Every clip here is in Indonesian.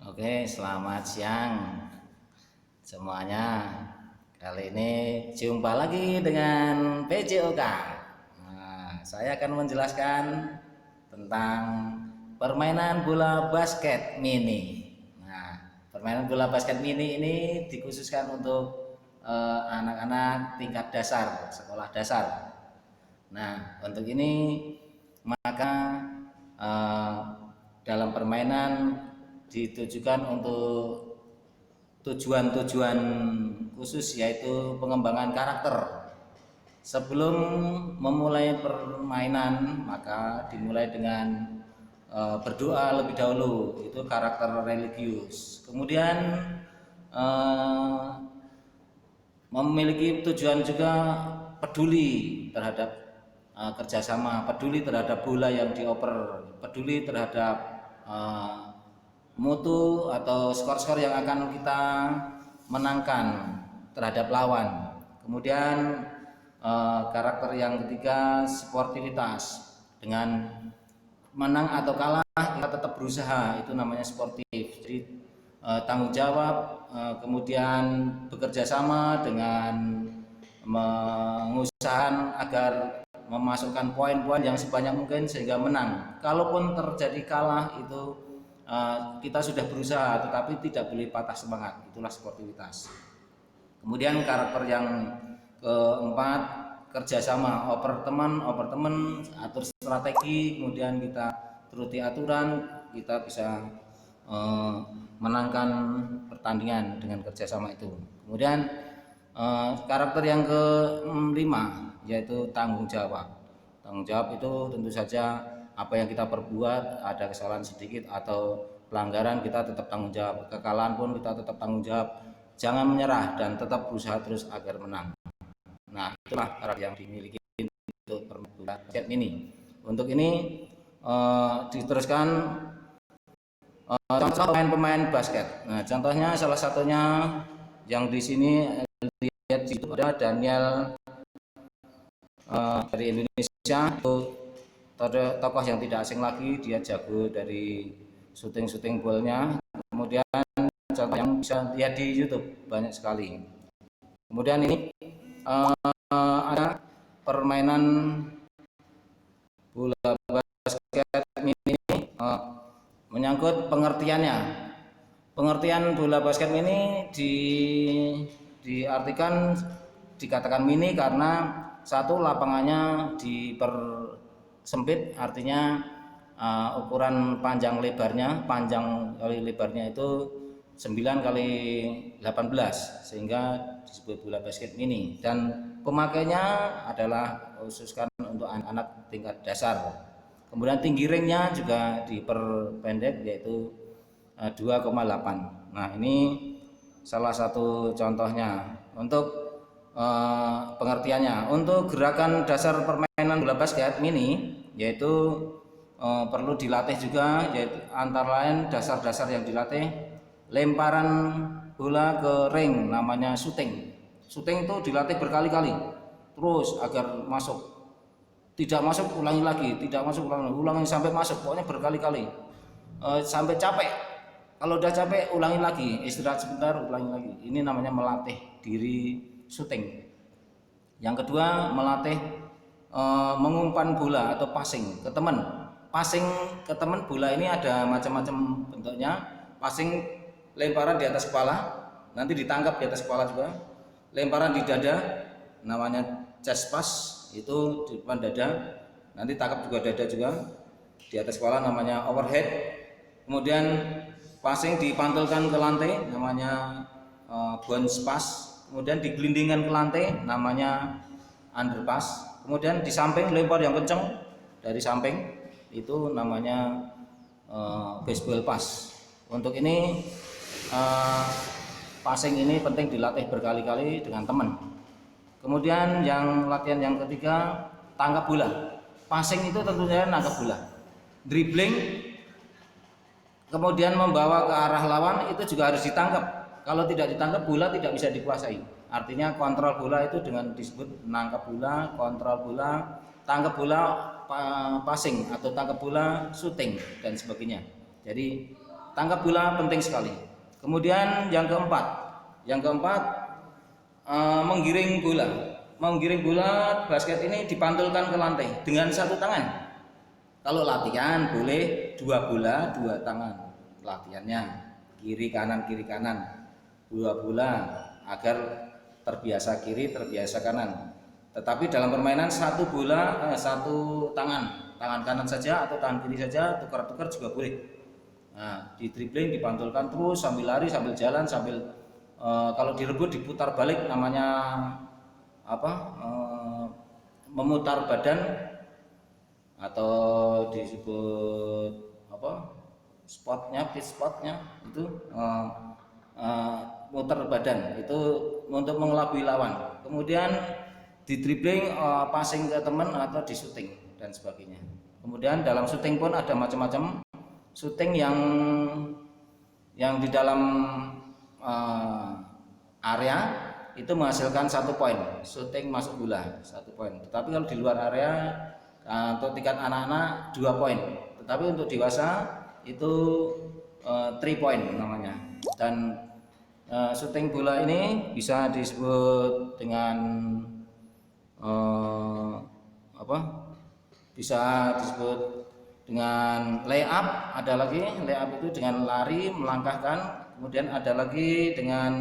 Oke, selamat siang semuanya. Kali ini jumpa lagi dengan PJOK. Saya akan menjelaskan tentang permainan bola basket mini. Permainan bola basket mini ini dikhususkan untuk anak-anak tingkat dasar, sekolah dasar. Nah, untuk ini maka eh, dalam permainan ditujukan untuk tujuan-tujuan khusus, yaitu pengembangan karakter. Sebelum memulai permainan maka dimulai dengan berdoa lebih dahulu, itu karakter religius. Kemudian memiliki tujuan juga peduli terhadap kerjasama, peduli terhadap bola yang dioper, peduli terhadap mutu atau skor-skor yang akan kita menangkan terhadap lawan. Kemudian karakter yang ketiga, sportivitas. Dengan menang atau kalah kita tetap berusaha, itu namanya sportif. Jadi tanggung jawab, kemudian bekerja sama dengan mengusahakan agar memasukkan poin-poin yang sebanyak mungkin sehingga menang. Kalaupun terjadi kalah, itu kita sudah berusaha tetapi tidak boleh patah semangat, itulah sportivitas. Kemudian karakter yang keempat, kerjasama, oper teman, atur strategi, kemudian kita turuti aturan, kita bisa menangkan pertandingan dengan kerjasama itu. Kemudian karakter yang kelima, yaitu tanggung jawab. Tanggung jawab itu tentu saja apa yang kita perbuat, ada kesalahan sedikit atau pelanggaran, kita tetap tanggung jawab. Kekalahan pun kita tetap tanggung jawab. Jangan menyerah dan tetap berusaha terus agar menang. Nah, itulah karakter yang dimiliki untuk permainan bola basket mini. Untuk ini diteruskan contoh pemain-pemain basket. Nah, contohnya salah satunya yang di sini lihat itu ada Daniel dari Indonesia, itu tokoh yang tidak asing lagi, dia jago dari syuting bolnya. Kemudian contoh yang bisa lihat di YouTube banyak sekali. Kemudian ini ada permainan bola basket mini menyangkut pengertiannya. Pengertian bola basket mini diartikan, dikatakan mini karena satu, lapangannya dipersempit, artinya ukuran panjang lebarnya itu 9 kali 18, sehingga disebut bola basket mini. Dan pemakainya adalah khususkan untuk anak-anak tingkat dasar. Kemudian tinggi ringnya juga diperpendek, yaitu 2,8. Nah, ini salah satu contohnya untuk pengertiannya. Untuk gerakan dasar permainan bola basket mini, yaitu perlu dilatih juga, yaitu antara lain dasar-dasar yang dilatih: lemparan bola ke ring, namanya shooting. Shooting itu dilatih berkali-kali terus agar masuk. Tidak masuk, ulangi lagi, tidak masuk, ulangi sampai masuk, pokoknya berkali-kali sampai capek. Kalau udah capek, ulangi lagi, istirahat sebentar, ulangi lagi. Ini namanya melatih diri shooting. Yang kedua, melatih mengumpan bola atau passing ke teman. Passing ke teman, bola ini ada macam-macam bentuknya. Passing lemparan di atas kepala, nanti ditangkap di atas kepala juga. Lemparan di dada, namanya chest pass, itu di depan dada, nanti tangkap juga dada juga. Di atas kepala namanya overhead. Kemudian passing dipantulkan ke lantai, namanya bounce pass. Kemudian digelindingkan ke lantai, namanya underpass. Kemudian di samping lempar yang kencang dari samping, itu namanya baseball pass. Untuk ini passing ini penting dilatih berkali-kali dengan teman. Kemudian yang latihan yang ketiga, tangkap bola. Passing itu tentunya nangkap bola. Dribbling, kemudian membawa ke arah lawan, itu juga harus ditangkap. Kalau tidak ditangkap, bola tidak bisa dikuasai. Artinya kontrol bola itu dengan disebut nangkap bola, kontrol bola, tangkap bola, passing atau tangkap bola, shooting dan sebagainya. Jadi tangkap bola penting sekali. Kemudian yang keempat menggiring bola. Menggiring bola basket ini dipantulkan ke lantai dengan satu tangan. Kalau latihan boleh 2 bola 2 tangan latihannya, kiri kanan 2 bola agar terbiasa kiri terbiasa kanan. Tetapi dalam permainan satu bola satu tangan kanan saja atau tangan kiri saja, tukar-tukar juga boleh. Nah, di dribbling dipantulkan terus sambil lari, sambil jalan, sambil kalau direbut diputar balik, namanya memutar badan atau disebut pitch spotnya itu muter badan, itu untuk mengelabui lawan. Kemudian di dribbling, passing ke teman atau di shooting dan sebagainya. Kemudian dalam shooting pun ada macam-macam. Shooting yang di dalam area itu menghasilkan 1 poin. Shooting masuk bola 1 poin. Tetapi kalau di luar area untuk tingkat anak-anak 2 poin. Tetapi untuk dewasa itu 3 poin namanya. Dan shooting bola ini bisa disebut dengan bisa disebut dengan layup. Ada lagi layup itu dengan lari melangkahkan. Kemudian ada lagi dengan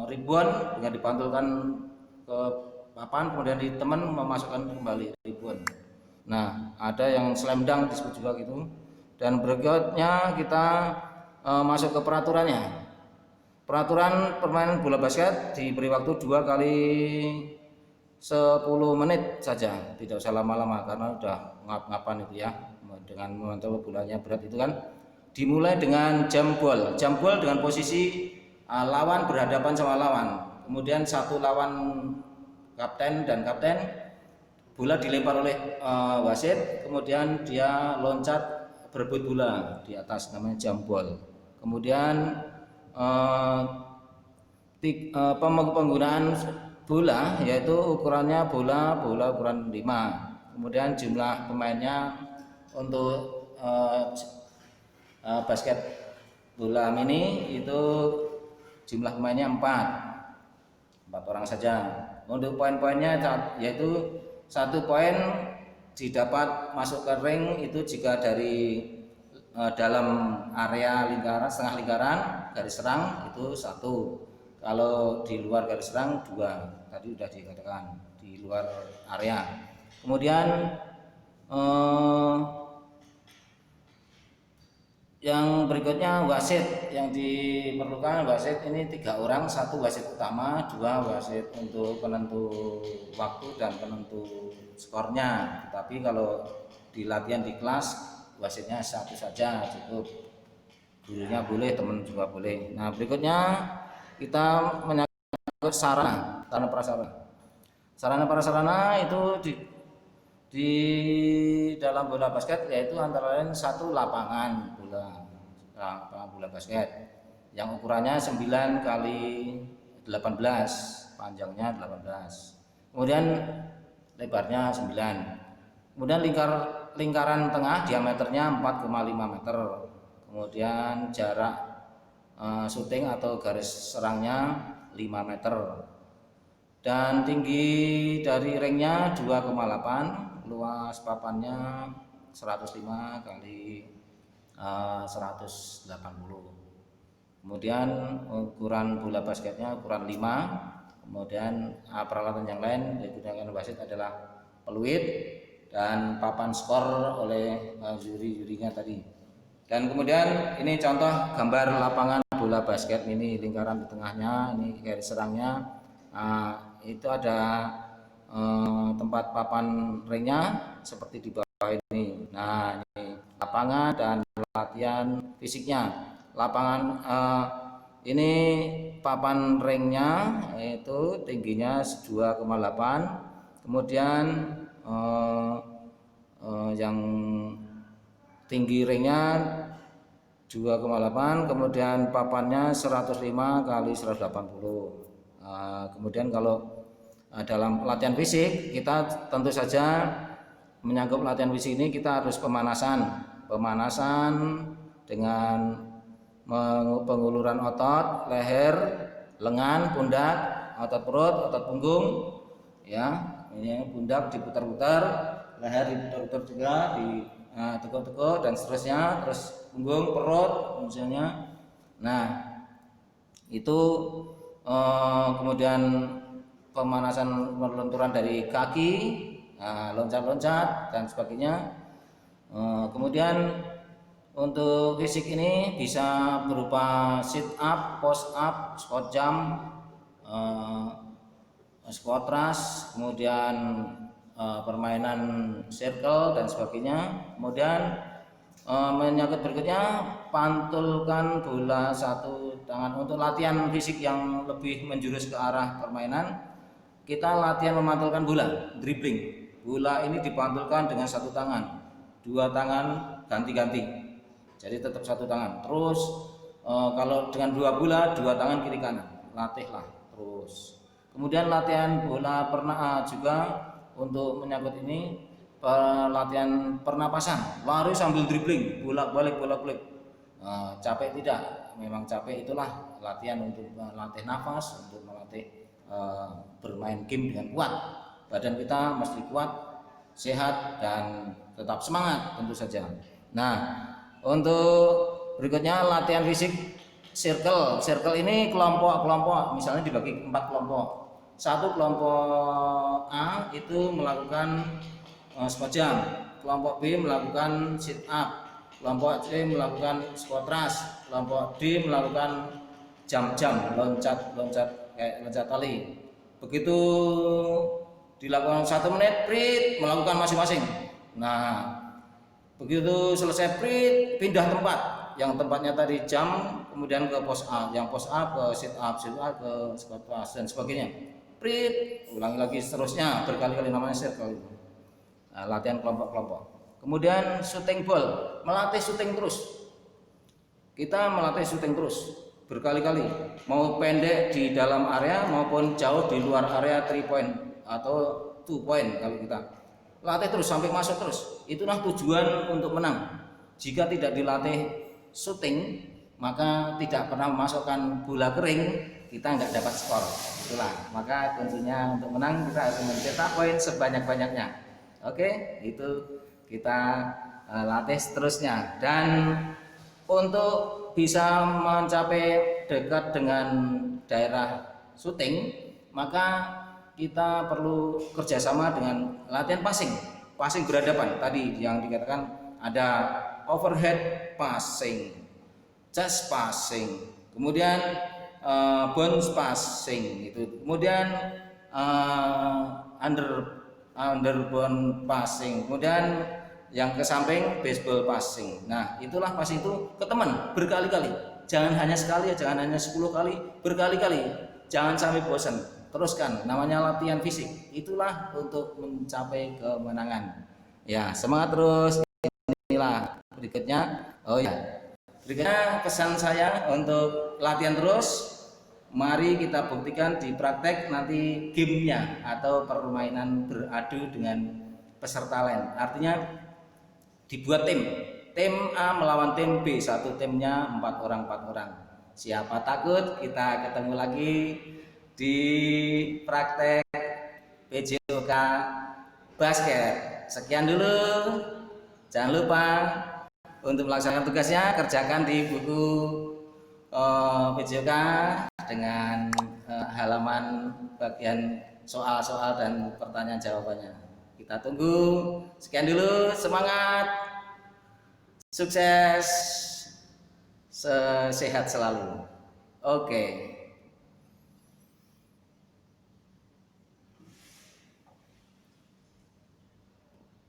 rebound, dengan dipantulkan ke papan kemudian di teman memasukkan kembali rebound. Nah, ada yang slam dunk disebut juga gitu. Dan berikutnya kita masuk ke peraturannya. Peraturan permainan bola basket diberi waktu 2 kali 10 menit saja, tidak usah lama-lama karena udah ngap-ngapan itu ya, dengan memantau bolanya berat itu kan. Dimulai dengan jam ball dengan posisi lawan berhadapan sama lawan. Kemudian satu lawan kapten, bola dilempar oleh wasit, kemudian dia loncat berebut bola di atas, namanya jam ball. Kemudian penggunaan bola yaitu ukurannya bola ukuran 5. Kemudian jumlah pemainnya untuk basket bola mini itu jumlah pemainnya 4 orang saja. Untuk poin-poinnya yaitu 1 poin didapat masuk ke ring itu jika dari dalam area lingkaran, setengah lingkaran garis serang itu 1. Kalau di luar garis serang 2. Tadi sudah dikatakan di luar area. Kemudian yang berikutnya wasit yang diperlukan. Wasit ini 3 orang, 1 wasit utama, 2 wasit untuk penentu waktu dan penentu skornya. Tapi kalau di latihan di kelas wasitnya 1 saja cukup, gurunya boleh, teman juga boleh. Nah, berikutnya kita menyangkut sarana prasarana itu di dalam bola basket yaitu antara lain 1 lapangan bola basket yang ukurannya 9 kali 18, panjangnya 18, kemudian lebarnya 9. Kemudian lingkaran tengah diameternya 4,5 meter. Kemudian jarak syuting atau garis serangnya 5 meter. Dan tinggi dari ringnya 2,8, luas papannya 105 kali 180. Kemudian ukuran bola basketnya ukuran 5. Kemudian peralatan yang lain yang digunakan wasit adalah peluit dan papan skor oleh juri-jurinya tadi. Dan kemudian ini contoh gambar lapangan bola basket mini, lingkaran di tengahnya, ini garis serangnya. Itu ada tempat papan ringnya seperti di bawah ini. Nah, ini lapangan dan latihan fisiknya. Lapangan ini papan ringnya itu tingginya 2,8. Kemudian yang tinggi ringnya 2,8, kemudian papannya 105 kali 180. Kemudian kalau dalam latihan fisik kita tentu saja menyangkut latihan fisik ini kita harus pemanasan dengan penguluran otot leher, lengan, pundak, otot perut, otot punggung, ya. Ini pundak diputar-putar, leher diputar-putar juga, ditekuk-tekuk dan seterusnya, terus punggung, perut misalnya. Nah, itu kemudian pemanasan lenturan dari kaki, loncat-loncat dan sebagainya. Kemudian untuk fisik ini bisa berupa sit up, push up, squat jump, squat thrust, kemudian permainan circle dan sebagainya. Kemudian menyangkut berikutnya, pantulkan bola satu tangan. Untuk latihan fisik yang lebih menjurus ke arah permainan, kita latihan memantulkan bola, dribbling. Bola ini dipantulkan dengan satu tangan, dua tangan ganti-ganti, jadi tetap satu tangan. Terus kalau dengan dua bola, dua tangan kiri kanan, latihlah terus. Kemudian latihan bola pernah juga untuk menyangkut ini, latihan pernapasan, lari sambil dribbling, bolak-balik. Capek tidak? Memang capek, itulah latihan untuk melatih nafas, untuk melatih bermain game dengan kuat. Badan kita mesti kuat, sehat dan tetap semangat tentu saja. Nah, untuk berikutnya latihan fisik circle. Circle ini kelompok-kelompok, misalnya dibagi 4 kelompok. Satu kelompok A itu melakukan squat jump, kelompok B melakukan sit up, kelompok C melakukan squat thrust, kelompok D melakukan jump, loncat kayak loncat tali. Begitu dilakukan 1 menit, prit, melakukan masing-masing. Nah, begitu selesai prit, pindah tempat. Yang tempatnya tadi jump, kemudian ke push up, yang push up ke sit up ke squat thrust dan sebagainya. Prit, ulangi lagi seterusnya, berkali-kali, namanya circle. Nah, latihan kelompok-kelompok. Kemudian shooting ball, melatih shooting terus. Kita melatih shooting terus berkali-kali, mau pendek di dalam area maupun jauh di luar area 3 point atau 2 point. Kalau kita latih terus sampai masuk terus, itulah tujuan untuk menang. Jika tidak dilatih shooting, maka tidak pernah memasukkan bola kering, kita nggak dapat skor. Itulah, maka kuncinya untuk menang kita harus mencetak poin sebanyak-banyaknya. Oke, itu kita latih seterusnya. Dan untuk bisa mencapai dekat dengan daerah shooting, maka kita perlu kerjasama dengan latihan passing berhadapan. Tadi yang dikatakan ada overhead passing, chest passing, kemudian bounce passing itu, kemudian underbound passing, kemudian yang ke samping baseball passing. Nah, itulah passing itu ke teman berkali-kali, jangan hanya sekali, jangan hanya 10 kali, berkali-kali, jangan sampai bosan. Teruskan, namanya latihan fisik. Itulah untuk mencapai kemenangan. Ya, semangat terus. Inilah berikutnya. Oh ya, berikutnya pesan saya untuk latihan terus. Mari kita buktikan di praktek nanti gamenya atau permainan beradu dengan peserta lain. Artinya dibuat tim A melawan tim B, satu timnya 4 orang. Siapa takut, kita ketemu lagi di praktek PJOK basket. Sekian dulu, jangan lupa untuk melaksanakan tugasnya kerjakan di buku PJOK dengan halaman bagian soal-soal dan pertanyaan jawabannya. Kita tunggu. Sekian dulu, semangat, sukses, sehat selalu. Oke.